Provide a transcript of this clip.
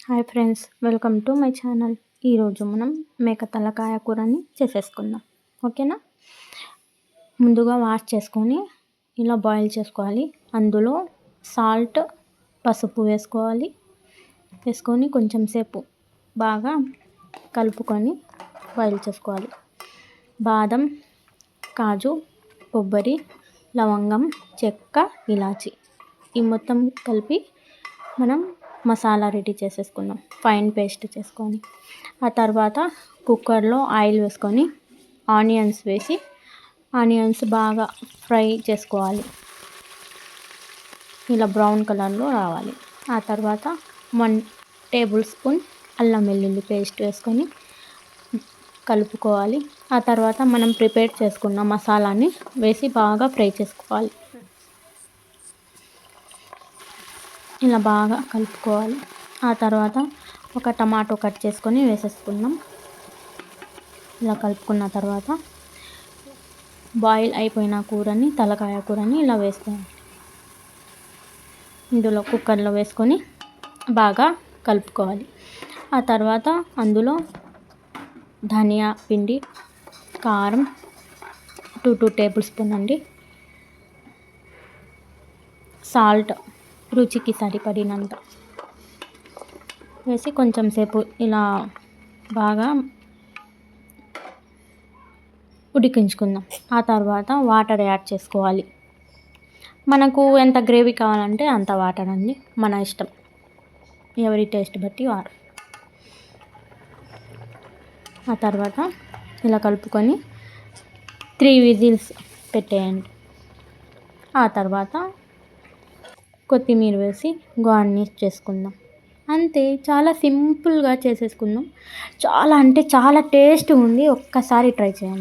Hi friends, welcome to my channel. ఈరోజు మనం మేక తలకాయ కూరని చేసేసుకుందాం. ఓకేనా? ముందుగా వాష్ చేసుకొని ఇలా బాయిల్ చేసుకోవాలి. అందులో సాల్ట్, పసుపు వేసుకొని కొంచెం సేపు బాగా కలుపుకొని బాయిల్ చేసుకోవాలి. బాదం, కాజు, కొబ్బరి, లవంగం, చెక్క, ఇలాచి ఈ మొత్తం కలిపి మనం మసాలా రెడీ చేసేసుకుందాం, ఫైన్ పేస్ట్ చేసుకొని. ఆ తర్వాత కుక్కర్లో ఆయిల్ వేసుకొని ఆనియన్స్ వేసి ఆనియన్స్ బాగా ఫ్రై చేసుకోవాలి. ఇలా బ్రౌన్ కలర్లో రావాలి. ఆ తర్వాత 1 టేబుల్ స్పూన్ అల్లం వెల్లుల్లి పేస్ట్ వేసుకొని కలుపుకోవాలి. ఆ తర్వాత మనం ప్రిపేర్ చేసుకున్న మసాలాని వేసి బాగా ఫ్రై చేసుకోవాలి. ఇలా బాగా కలుపుకోవాలి. ఆ తర్వాత ఒక టమాటో కట్ చేసుకొని వేసేసుకుందాం. ఇలా కలుపుకున్న తర్వాత బాయిల్ అయిపోయిన తలకాయ కూరని ఇలా వేసుకోవాలి. ఇందులో కుక్కర్లో వేసుకొని బాగా కలుపుకోవాలి. ఆ తర్వాత అందులో ధనియా పిండి, కారం 2 టేబుల్ స్పూన్ అండి, సాల్ట్ రుచికి సరిపడినంత వేసి కొంచెం సేపు ఇలా బాగా ఉడికించుకుందాం. ఆ తర్వాత వాటర్ యాడ్ చేసుకోవాలి. మనకు ఎంత గ్రేవీ కావాలంటే అంత వాటర్ అండి, మన ఇష్టం, ఎవరి టేస్ట్ బట్టి వాటర్. ఆ తర్వాత ఇలా కలుపుకొని 3 విజిల్స్ పెట్టేయండి. ఆ తర్వాత కొత్తిమీర వేసి గార్నిష్ చేసుకుందాం. అంతే, చాలా సింపుల్గా చేసేసుకుందాం. చాలా అంటే చాలా టేస్ట్ ఉంది. ఒక్కసారి ట్రై చేయండి.